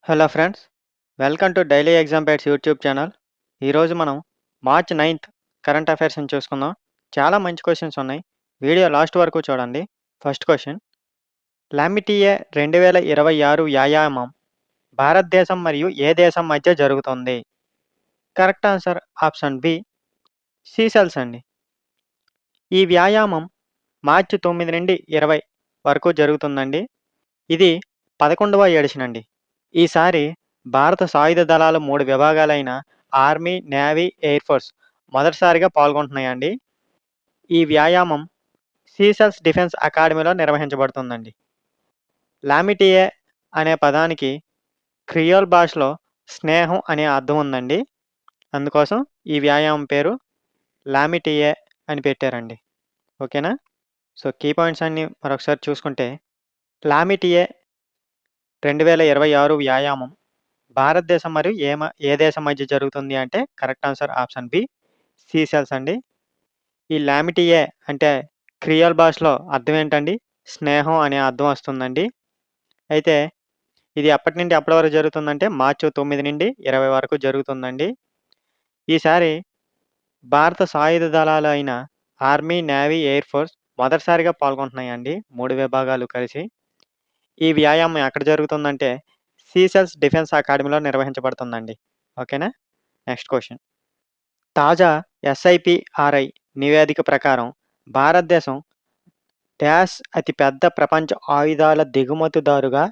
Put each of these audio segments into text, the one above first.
Hello friends, welcome to daily exam pads YouTube channel. ఈరోజు మనం March 9th current అఫైర్స్ని చూసుకుందాం. చాలా మంచి క్వశ్చన్స్ ఉన్నాయి. వీడియో లాస్ట్ వరకు చూడండి. ఫస్ట్ క్వశ్చన్, లామిటియే 2026 వ్యాయామం భారతదేశం మరియు ఏ దేశం మధ్య జరుగుతుంది? కరెక్ట్ ఆన్సర్ ఆప్షన్ బి, సీసెల్స్ అండి. ఈ వ్యాయామం మార్చి 9 నుండి 20 వరకు జరుగుతుందండి. ఇది 11వ ఎడిషన్ అండి. ఈసారి భారత సాయుధ దళాలు 3 విభాగాలైన ఆర్మీ, నేవీ, ఎయిర్ ఫోర్స్ మొదటిసారిగా పాల్గొంటున్నాయండి. ఈ వ్యాయామం సీసెల్స్ డిఫెన్స్ అకాడమీలో నిర్వహించబడుతుందండి. లామిటియే అనే పదానికి క్రియోల్ భాషలో స్నేహం అనే అర్థం ఉందండి. అందుకోసం ఈ వ్యాయామం పేరు లామిటియే అని పెట్టారండి. ఓకేనా? సో కీ పాయింట్స్ అన్ని మరొకసారి చూసుకుంటే, లామిటియే 2026 వ్యాయామం భారతదేశం మరియు ఏ దేశం మధ్య జరుగుతుంది అంటే కరెక్ట్ ఆన్సర్ ఆప్షన్ బి, సీసెల్స్ అండి. ఈ లామిటియే అంటే క్రియోల్ భాషలో అర్థం ఏంటండి? స్నేహం అనే అర్థం వస్తుందండి. అయితే ఇది ఎప్పటి నుండి ఎప్పటి వరకు జరుగుతుందంటే మార్చి 9 నుండి 20 వరకు జరుగుతుందండి. ఈసారి భారత సాయుధ దళాలు అయిన ఆర్మీ, నేవీ, ఎయిర్ ఫోర్స్ మొదటిసారిగా పాల్గొంటున్నాయండి, 3 విభాగాలు కలిసి. ఈ వ్యాయామం ఎక్కడ జరుగుతుందంటే సీసెల్స్ డిఫెన్స్ అకాడమీలో నిర్వహించబడుతుందండి. ఓకేనా? నెక్స్ట్ క్వశ్చన్, తాజా ఎస్ఐపిఆర్ఐ నివేదిక ప్రకారం భారతదేశం అతిపెద్ద ప్రపంచ ఆయుధాల దిగుమతిదారుగా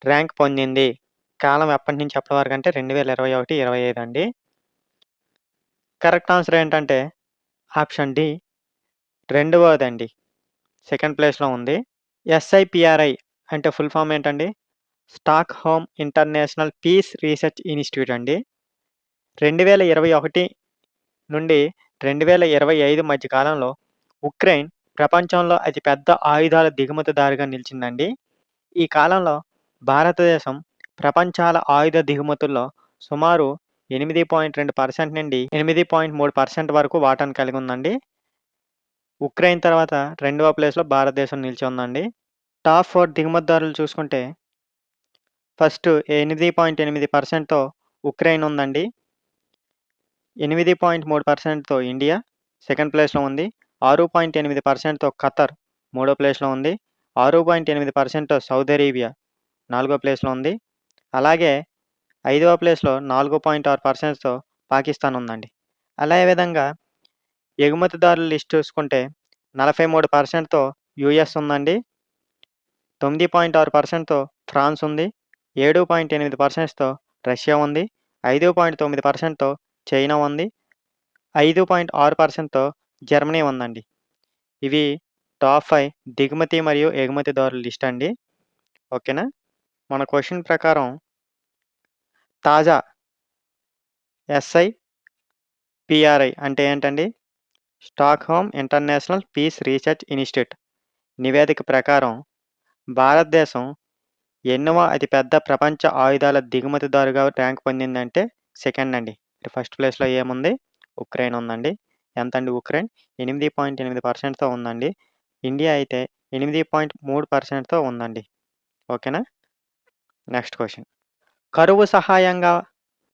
ర్యాంక్ పొందింది. కాలం ఎప్పటి నుంచి ఎప్పటి వరకు అంటే 2021-25 అండి. కరెక్ట్ ఆన్సర్ ఏంటంటే ఆప్షన్ డి, రెండవదండి. సెకండ్ ప్లేస్లో ఉంది. ఎస్ఐపిఆర్ఐ అంటే ఫుల్ ఫామ్ ఏంటండి? Stockholm international peace research institute అండి. 2021 నుండి 2025 మధ్య కాలంలో ఉక్రెయిన్ ప్రపంచంలో అతిపెద్ద ఆయుధాల దిగుమతిదారుగా నిలిచిందండి. ఈ కాలంలో భారతదేశం ప్రపంచాల ఆయుధ దిగుమతుల్లో సుమారు 8.2% నుండి 8.3% వరకు వాటాను కలిగి ఉందండి. ఉక్రెయిన్ తర్వాత రెండవ ప్లేస్లో భారతదేశం నిలిచి ఉందండి. టాప్ 4 దిగుమతిదారులు చూసుకుంటే, ఫస్ట్ 8.8%తో ఉక్రెయిన్ ఉందండి. 8.3%తో ఇండియా సెకండ్ ప్లేస్లో ఉంది. 6.8%తో ఖతర్ మూడో ప్లేస్లో ఉంది. 6.8%తో సౌదీ అరేబియా నాలుగో ప్లేస్లో ఉంది. అలాగే ఐదవ ప్లేస్లో 4.6%తో పాకిస్తాన్ ఉందండి. అదే విధంగా ఎగుమతిదారుల లిస్ట్ చూసుకుంటే 43%తో యుఎస్ ఉందండి. 9.6%తో ఫ్రాన్స్ ఉంది. 7.8%తో రష్యా ఉంది. 5.9%తో చైనా ఉంది. 5.6%తో జర్మనీ ఉందండి. ఇవి టాప్ 5 దిగుమతి మరియు ఎగుమతిదారుల లిస్ట్ అండి. ఓకేనా? మన క్వశ్చన్ ప్రకారం తాజా ఎస్ఐపిఆర్ఐ అంటే ఏంటండి? Stockholm international peace research institute నివేదిక ప్రకారం భారతదేశం ఎన్నవ అతిపెద్ద ప్రపంచ ఆయుధాల దిగుమతిదారుగా ర్యాంక్ పొందిందంటే సెకండ్ అండి. ఫస్ట్ ప్లేస్లో ఏముంది? ఉక్రెయిన్ ఉందండి. ఎంతండి ఉక్రెయిన్? 8.8%తో ఉందండి. ఇండియా అయితే 8.3%తో ఉందండి. ఓకేనా? నెక్స్ట్ క్వశ్చన్, కరువు సహాయంగా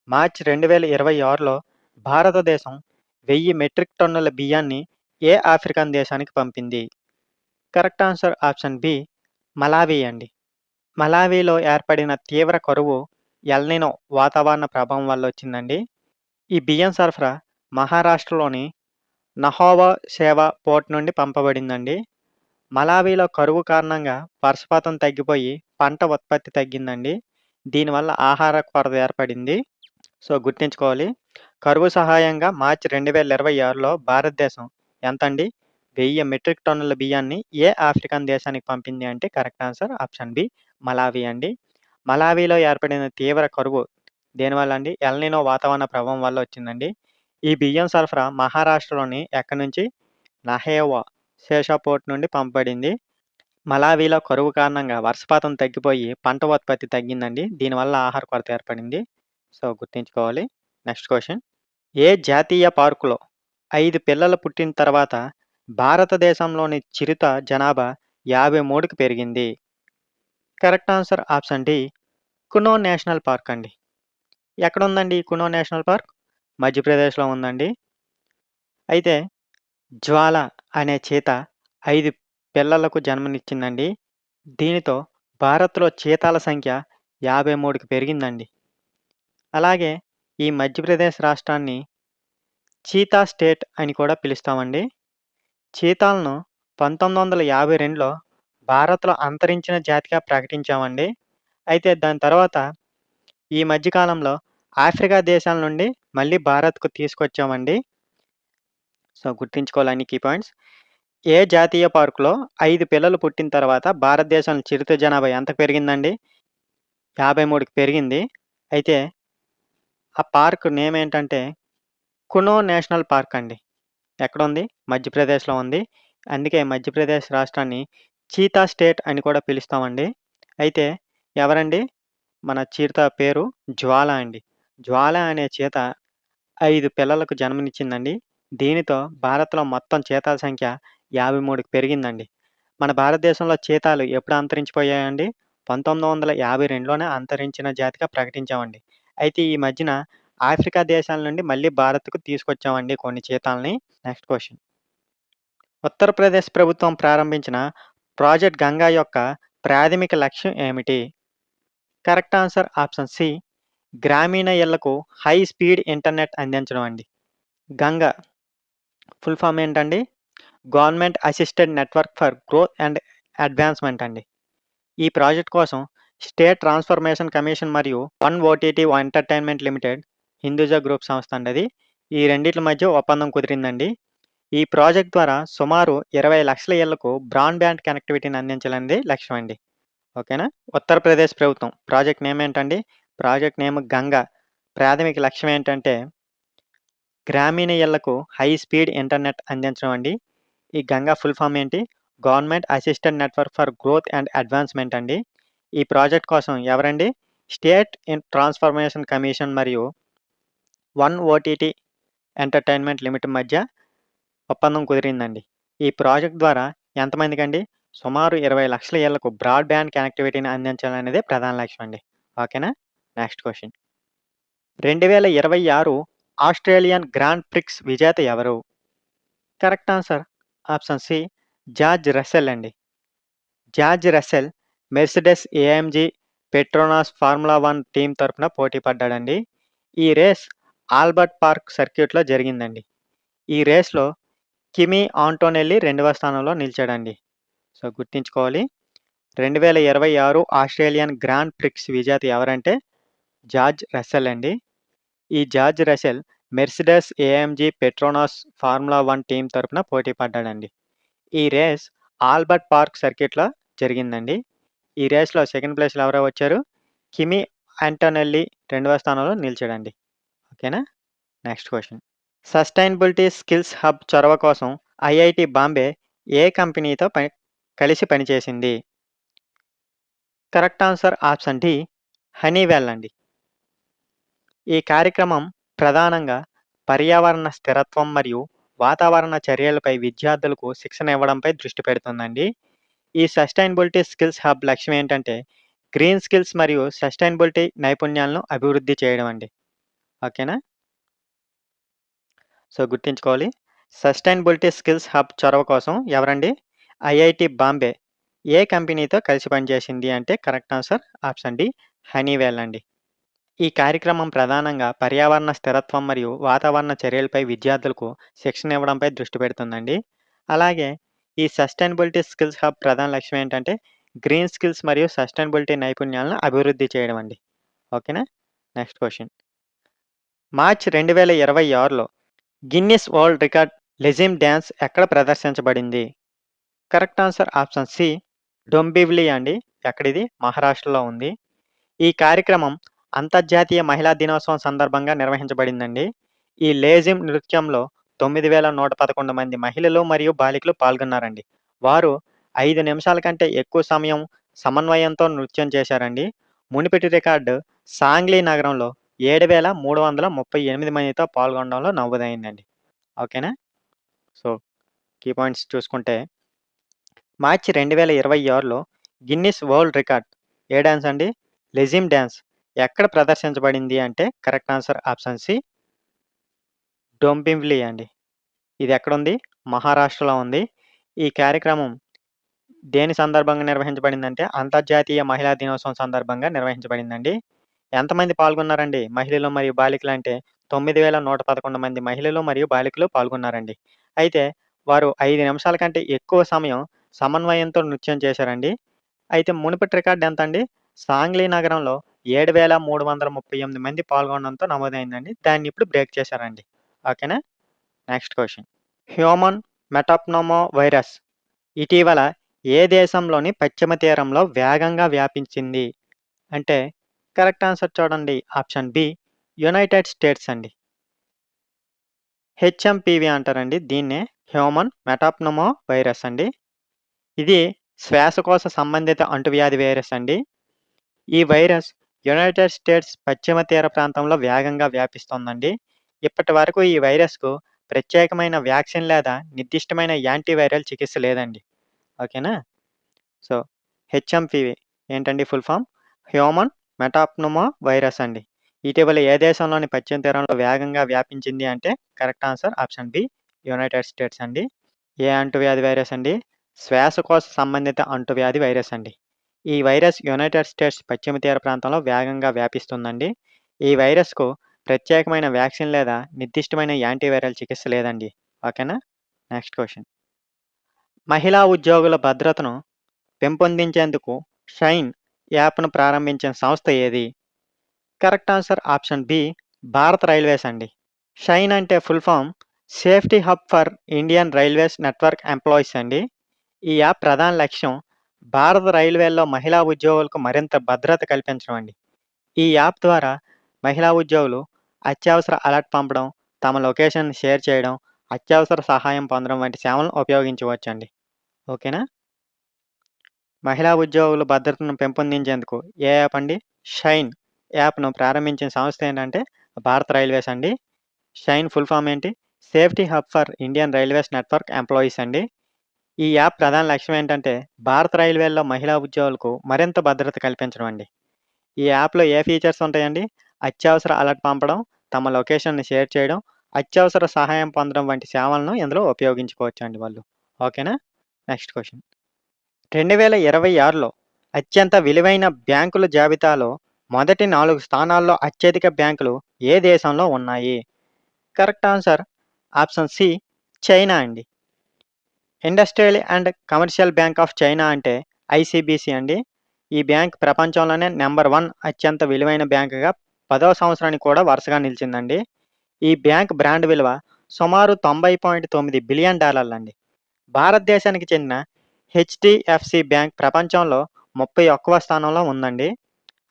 మార్చి 2026లో భారతదేశం 1000 మెట్రిక్ టన్నుల బియ్యాన్ని ఏ ఆఫ్రికన్ దేశానికి పంపింది? Correct answer option B, Malawi అండి. మలావిలో ఏర్పడిన తీవ్ర కరువు ఎల్నినో వాతావరణ ప్రభావం వల్ల వచ్చిందండి. ఈ బియ్యం సరఫరా మహారాష్ట్రలోని నహోవా సేవా పోర్ట్ నుండి పంపబడిందండి. మలావిలో కరువు కారణంగా వర్షపాతం తగ్గిపోయి పంట ఉత్పత్తి తగ్గిందండి. దీనివల్ల ఆహార కొరత ఏర్పడింది. సో గుర్తుంచుకోవాలి. కరువు సహాయంగా మార్చి 2026లో భారతదేశం ఎంతండి? 1000 మెట్రిక్ టన్నుల బియ్యాన్ని ఏ ఆఫ్రికన్ దేశానికి పంపింది అంటే correct answer option B, Malawi అండి. మలావిలో ఏర్పడిన తీవ్ర కరువు దేనివల్ల అండి? ఎల్నినో వాతావరణ ప్రభావం వల్ల వచ్చిందండి. ఈ బియ్యం సరఫరా మహారాష్ట్రలోని ఎక్కడి నుంచి? నహేవా సేషా పోర్ట్ నుండి పంపబడింది. మలావిలో కరువు కారణంగా వర్షపాతం తగ్గిపోయి పంట ఉత్పత్తి తగ్గిందండి. దీనివల్ల ఆహార కొరత ఏర్పడింది. సో గుర్తుంచుకోవాలి. నెక్స్ట్ క్వశ్చన్, ఏ జాతీయ పార్కులో 5 పిల్లలు పుట్టిన తర్వాత భారతదేశంలోని చిరుత జనాభా 53కి పెరిగింది? Correct answer option D, Kuno national park అండి. ఎక్కడుందండి ఈ కునో నేషనల్ పార్క్? మధ్యప్రదేశ్‌లో ఉందండి. అయితే జ్వాల అనే చీత 5 పిల్లలకు జన్మనిచ్చిందండి. దీనితో భారత్‌లో చీతాల సంఖ్య 53కి పెరిగిందండి. అలాగే ఈ మధ్యప్రదేశ్ రాష్ట్రాన్ని చీతా స్టేట్ అని కూడా పిలుస్తామండి. చీతాలను 1952లో భారత్‌లో అంతరించిన జాతిగా ప్రకటించామండి. అయితే దాని తర్వాత ఈ మధ్య కాలంలో ఆఫ్రికా దేశాల నుండి మళ్ళీ భారత్‌కు తీసుకొచ్చామండి. సో, గుర్తుంచుకోవాలి అన్ని కీ పాయింట్స్. ఏ జాతీయ పార్క్‌లో 5 పిల్లలు పుట్టిన తర్వాత భారతదేశంలో చిరుత జనాభా ఎంతకు పెరిగిందండి? 53కి పెరిగింది. అయితే ఆ పార్క్ నేమ్ ఏంటంటే కునో నేషనల్ పార్క్ అండి. ఎక్కడుంది? మధ్యప్రదేశ్‌లో ఉంది. అందుకే మధ్యప్రదేశ్ రాష్ట్రాన్ని చీతా స్టేట్ అని కూడా పిలుస్తామండి. అయితే ఎవరండి? మన చీతా పేరు జ్వాల అండి. జ్వాల అనే చీత 5 పిల్లలకు జన్మనిచ్చిందండి. దీనితో భారత్‌లో మొత్తం చీతాల సంఖ్య 53కి పెరిగిందండి. మన భారతదేశంలో చీతాలు ఎప్పుడు అంతరించిపోయాయండి? 1952లోనే అంతరించిన జాతిగా ప్రకటించామండి. అయితే ఈ మధ్యన ఆఫ్రికా దేశాల నుండి మళ్ళీ భారత్‌కు తీసుకొచ్చామండి కొన్ని చీతాల్ని. Next question. ఉత్తరప్రదేశ్ ప్రభుత్వం ప్రారంభించిన ప్రాజెక్ట్ గంగా యొక్క ప్రాథమిక లక్ష్యం ఏమిటి? Correct answer option C. గ్రామీణ ఇళ్లకు హై స్పీడ్ ఇంటర్నెట్ అందించడం అండి. గంగా ఫుల్ ఫామ్ ఏంటండి? Government assisted network for growth and advancement అండి. ఈ ప్రాజెక్ట్ కోసం స్టేట్ ట్రాన్స్‌ఫర్మేషన్ కమిషన్ మరియు one OTT entertainment limited, Hinduja group సంస్థ అండి అది. ఈ రెండిట్ల మధ్య ఒప్పందం కుదిరిందండి. ఈ ప్రాజెక్ట్ ద్వారా సుమారు 20,00,000 ఇళ్లకు బ్రాడ్‌బ్యాండ్ కనెక్టివిటీని అందించాలనేది లక్ష్యం అండి. ఓకేనా? ఉత్తరప్రదేశ్ ప్రభుత్వం ప్రాజెక్ట్ నేమ్ ఏంటండి? Project name Ganga. ప్రాథమిక లక్ష్యం ఏంటంటే గ్రామీణ ఇళ్లకు హై స్పీడ్ ఇంటర్నెట్ అందించడం అండి. ఈ గంగా ఫుల్ ఫామ్ ఏంటి? Government assisted network for growth and advancement అండి. ఈ ప్రాజెక్ట్ కోసం ఎవరండి? స్టేట్ ట్రాన్స్‌ఫర్మేషన్ కమిషన్ మరియు వన్ ఓటీటీ ఎంటర్‌టైన్‌మెంట్ లిమిటెడ్ మధ్య ఒప్పందం కుదిరిందండి. ఈ ప్రాజెక్ట్ ద్వారా ఎంతమందికండి? సుమారు 20,00,000 ఇళ్లకు బ్రాడ్‌బ్యాండ్ కనెక్టివిటీని అందించాలనేదే ప్రధాన లక్ష్యం అండి. ఓకేనా? Next question. 2026 Australian Grand Prix విజేత ఎవరు? Correct answer option C. George Russell అండి. George Russell Mercedes AMG Petronas Formula 1 team తరపున పోటీ పడ్డాడండి. ఈ రేస్ ఆల్బర్ట్ పార్క్ సర్క్యూట్‌లో జరిగిందండి. ఈ రేస్‌లో కిమీ ఆంటోనెల్లి రెండవ స్థానంలో నిలిచాడండి. సో, గుర్తుంచుకోవాలి. 2026 ఆస్ట్రేలియన్ గ్రాండ్ ప్రిక్స్ విజేత ఎవరంటే జార్జ్ రస్సెల్ అండి. ఈ George Russell Mercedes AMG Petronas Formula 1 team తరపున పోటీ పడ్డాడండి. ఈ రేస్ ఆల్బర్ట్ పార్క్ సర్క్యూట్‌లో జరిగిందండి. ఈ రేస్‌లో సెకండ్ ప్లేస్‌లో ఎవరో వచ్చారు? కిమీ ఆంటోనెల్లి రెండవ స్థానంలో నిలిచాడండి. ఓకేనా? Next question. Sustainability skills hub చొరవ కోసం ఐఐటీ బాంబే ఏ కంపెనీతో కలిసి పనిచేసింది? Correct answer option D. Honeywell అండి. ఈ కార్యక్రమం ప్రధానంగా పర్యావరణ స్థిరత్వం మరియు వాతావరణ చర్యలపై విద్యార్థులకు శిక్షణ ఇవ్వడంపై దృష్టి పెడుతుందండి. ఈ సస్టైనబిలిటీ స్కిల్స్ హబ్ లక్ష్యం ఏంటంటే గ్రీన్ స్కిల్స్ మరియు సస్టైనబిలిటీ నైపుణ్యాలను అభివృద్ధి చేయడం అండి. ఓకేనా? సో, గుర్తుంచుకోవాలి. సస్టైనబిలిటీ స్కిల్స్ హబ్ చొరవ కోసం ఎవరండి? ఐఐటీ బాంబే ఏ కంపెనీతో కలిసి పనిచేసింది అంటే correct answer option D. Honeywell అండి. ఈ కార్యక్రమం ప్రధానంగా పర్యావరణ స్థిరత్వం మరియు వాతావరణ చర్యలపై విద్యార్థులకు శిక్షణ ఇవ్వడంపై దృష్టి పెడుతుందండి. అలాగే ఈ సస్టైనబిలిటీ స్కిల్స్ హబ్ ప్రధాన లక్ష్యం ఏంటంటే గ్రీన్ స్కిల్స్ మరియు సస్టైనబిలిటీ నైపుణ్యాలను అభివృద్ధి చేయడం అండి. ఓకేనా? Next question. మార్చ్ 2026లో Guinness world record lezim dance ఎక్కడ ప్రదర్శించబడింది? Correct answer option C. Dombivli అండి. ఎక్కడిది? మహారాష్ట్రలో ఉంది. ఈ కార్యక్రమం అంతర్జాతీయ మహిళా దినోత్సవం సందర్భంగా నిర్వహించబడిందండి. ఈ లేజిమ్ నృత్యంలో 9,111 మంది మహిళలు మరియు బాలికలు పాల్గొన్నారండి. వారు 5 నిమిషాల కంటే ఎక్కువ సమయం సమన్వయంతో నృత్యం చేశారండి. మునుపటి రికార్డు సాంగ్లీ నగరంలో 7,338 మందితో పాల్గొనడంలో నమోదైందండి. ఓకేనా? సో, కీ పాయింట్స్ చూసుకుంటే మార్చి 2026లో గిన్నిస్ వరల్డ్ రికార్డ్ ఏ డాన్స్ అండి? లెజిమ్ డాన్స్ ఎక్కడ ప్రదర్శించబడింది అంటే కరెక్ట్ ఆన్సర్ ఆప్షన్ సి డొంబివిలి అండి. ఇది ఎక్కడుంది? మహారాష్ట్రలో ఉంది. ఈ కార్యక్రమం దేని సందర్భంగా నిర్వహించబడిందంటే అంతర్జాతీయ మహిళా దినోత్సవం సందర్భంగా నిర్వహించబడిందండి. ఎంతమంది పాల్గొన్నారండి? మహిళలు మరియు బాలికలంటే 9111 మంది మహిళలు మరియు బాలికలు పాల్గొన్నారండి. అయితే వారు 5 నిమిషాల కంటే ఎక్కువ సమయం సమన్వయంతో నృత్యం చేశారండి. అయితే మునుపటి రికార్డ్ ఎంతండి? సాంగ్లీ నగరంలో 7338 మంది పాల్గొనడంతో నమోదైందండి. దాన్ని ఇప్పుడు బ్రేక్ చేశారండి. ఓకేనా? Next question. Human metapneumo virus ఇటీవల ఏ దేశంలోని పశ్చిమ తీరంలో వేగంగా వ్యాపించింది? అంటే కరెక్ట్ ఆన్సర్ చూడండి. ఆప్షన్ బి యునైటెడ్ స్టేట్స్ అండి. హెచ్ఎంపీవీ అంటారండి దీన్నే. హ్యూమన్ మెటాప్నోమో వైరస్ అండి. ఇది శ్వాసకోశ సంబంధిత అంటువ్యాధి వైరస్ అండి. ఈ వైరస్ యునైటెడ్ స్టేట్స్ పశ్చిమ తీర ప్రాంతంలో వేగంగా వ్యాపిస్తోందండి. ఇప్పటి వరకు ఈ వైరస్‌కు ప్రత్యేకమైన వ్యాక్సిన్ లేదా నిర్దిష్టమైన యాంటీవైరల్ చికిత్స లేదండి. ఓకేనా? సో, హెచ్ఎంపీవీ ఏంటండి full form? Human metapneumo virus అండి. ఇటీవల ఏ దేశంలోని పశ్చిమ తీరంలో వేగంగా వ్యాపించింది అంటే correct answer option B United States అండి. ఏ అంటువ్యాధి వైరస్ అండి? శ్వాసకోశ సంబంధిత అంటువ్యాధి వైరస్ అండి. ఈ వైరస్ యునైటెడ్ స్టేట్స్ పశ్చిమ తీర ప్రాంతంలో వేగంగా వ్యాపిస్తుందండి. ఈ వైరస్‌కు ప్రత్యేకమైన వ్యాక్సిన్ లేదా నిర్దిష్టమైన యాంటీవైరల్ చికిత్స లేదండి. ఓకేనా? Next question. మహిళా ఉద్యోగుల భద్రతను పెంపొందించేందుకు షైన్ యాప్‌ను ప్రారంభించిన సంస్థ ఏది? Correct answer option B Bharat railways అండి. షైన్ అంటే full form safety hub for Indian railways network employees అండి. ఈ యాప్ ప్రధాన లక్ష్యం భారత రైల్వేల్లో మహిళా ఉద్యోగులకు మరింత భద్రత కల్పించడం అండి. ఈ యాప్ ద్వారా మహిళా ఉద్యోగులు అత్యవసర అలర్ట్ పంపడం, తమ లొకేషన్‌ని షేర్ చేయడం, అత్యవసర సహాయం పొందడం వంటి సేవలను ఉపయోగించవచ్చండి. ఓకేనా? మహిళా ఉద్యోగుల భద్రతను పెంపొందించేందుకు ఏ యాప్ అండి? షైన్ యాప్‌ను ప్రారంభించిన సంస్థ ఏంటంటే భారత రైల్వేస్ అండి. షైన్ ఫుల్ ఫార్మ్ ఏంటి? Safety hub for Indian railways network employees అండి. ఈ యాప్ ప్రధాన లక్ష్యం ఏంటంటే భారత రైల్వేల్లో మహిళా ఉద్యోగులకు మరింత భద్రత కల్పించడం అండి. ఈ యాప్‌లో ఏ ఫీచర్స్ ఉంటాయండి? అత్యవసర అలర్ట్ పంపడం, తమ లొకేషన్‌ని షేర్ చేయడం, అత్యవసర సహాయం పొందడం వంటి సేవలను ఇందులో ఉపయోగించుకోవచ్చండి వాళ్ళు. ఓకేనా? Next question. 2026లో అత్యంత విలువైన బ్యాంకుల జాబితాలో మొదటి 4 స్థానాల్లో అత్యధిక బ్యాంకులు ఏ దేశంలో ఉన్నాయి? Correct answer option C China అండి. Industrial and commercial bank of China అంటే ఐసీబీసీ అండి. ఈ బ్యాంక్ ప్రపంచంలోనే నంబర్ 1 అత్యంత విలువైన బ్యాంకుగా 10వ సంవత్సరానికి కూడా వరుసగా నిలిచిందండి. ఈ బ్యాంక్ బ్రాండ్ విలువ సుమారు $90.9 బిలియన్ అండి. భారతదేశానికి చెందిన హెచ్‌డిఎఫ్‌సి బ్యాంక్ ప్రపంచంలో 31వ స్థానంలో ఉందండి.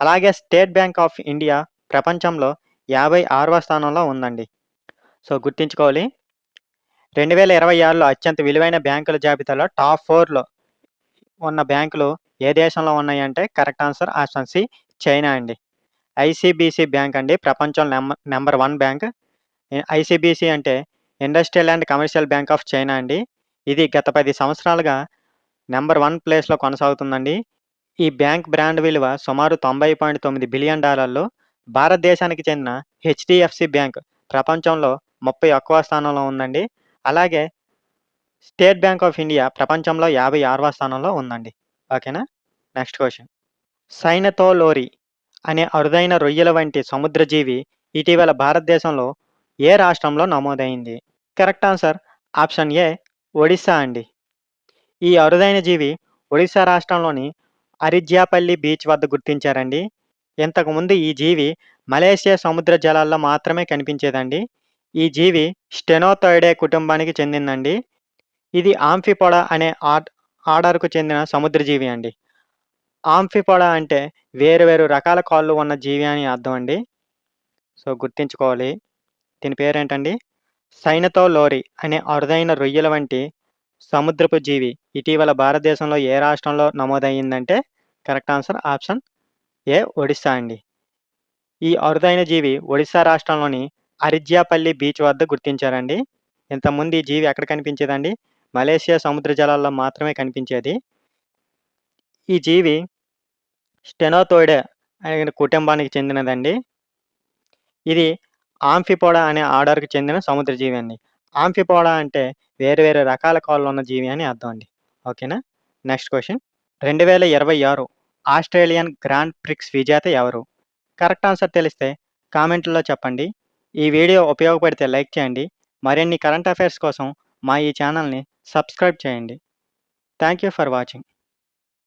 అలాగే స్టేట్ బ్యాంక్ ఆఫ్ ఇండియా ప్రపంచంలో 56వ స్థానంలో ఉందండి. సో, గుర్తుంచుకోవాలి. 2026లో అత్యంత విలువైన బ్యాంకుల జాబితాలో టాప్ 4లో ఉన్న బ్యాంకులు ఏ దేశంలో ఉన్నాయంటే correct answer option C China అండి. ఐసీబీసీ బ్యాంక్ అండి ప్రపంచంలో నంబర్ 1 బ్యాంక్. ఐసీబీసీ అంటే industrial and commercial bank of China అండి. ఇది గత 10 సంవత్సరాలుగా నంబర్ 1 ప్లేస్‌లో కొనసాగుతుందండి. ఈ బ్యాంక్ బ్రాండ్ విలువ సుమారు $90.9 బిలియన్. భారతదేశానికి చెందిన హెచ్‌డిఎఫ్‌సి బ్యాంక్ ప్రపంచంలో 31వ స్థానంలో ఉందండి. అలాగే స్టేట్ బ్యాంక్ ఆఫ్ ఇండియా ప్రపంచంలో 56వ స్థానంలో ఉందండి. ఓకేనా? Next question. సైనతోలోరి అనే అరుదైన రొయ్యల వంటి సముద్రజీవి ఇటీవల భారతదేశంలో ఏ రాష్ట్రంలో నమోదైంది? Correct answer option A Odisha అండి. ఈ అరుదైన జీవి ఒడిశా రాష్ట్రంలోని అరిజ్యాపల్లి బీచ్ వద్ద గుర్తించారండి. ఇంతకుముందు ఈ జీవి మలేషియా సముద్ర జలాల్లో మాత్రమే కనిపించేదండి. ఈ జీవి స్టెనోథోయిడే కుటుంబానికి చెందిందండి. ఇది ఆంఫిపోడా అనే ఆర్డర్‌కు చెందిన సముద్రజీవి అండి. ఆంఫిపోడా అంటే వేరు వేరు రకాల కాళ్ళు ఉన్న జీవి అని అర్థం అండి. సో, గుర్తుంచుకోవాలి. దీని పేరేంటండి? సైనతోలోరి అనే అరుదైన రొయ్యల వంటి సముద్రపు జీవి ఇటీవల భారతదేశంలో ఏ రాష్ట్రంలో నమోదయ్యిందంటే correct answer option A Odisha అండి. ఈ అరుదైన జీవి ఒడిశా రాష్ట్రంలోని అరిజ్యాపల్లి బీచ్ వద్ద గుర్తించారండి. ఇంతకుముందు ఈ జీవి ఎక్కడ కనిపించేదండి? మలేషియా సముద్ర జలాల్లో మాత్రమే కనిపించేది. ఈ జీవి స్టెనోథోయిడే కుటుంబానికి చెందినదండి. ఇది ఆంఫిపోడా అనే ఆర్డర్‌కి చెందిన సముద్ర జీవి అండి. ఆంఫిపోడా అంటే వేరు వేరు రకాల కాళ్ళున్న జీవి అని అర్థం అండి. ఓకేనా? Next question. 2026 Australian Grand Prix విజేత ఎవరు? కరెక్ట్ ఆన్సర్ తెలిస్తే కామెంట్‌లో చెప్పండి. ఈ వీడియో ఉపయోగపడితే లైక్ చేయండి. మరిన్ని కరెంట్ అఫైర్స్ కోసం మా ఈ ఛానల్‌ని సబ్స్క్రైబ్ చేయండి. Thank you for watching.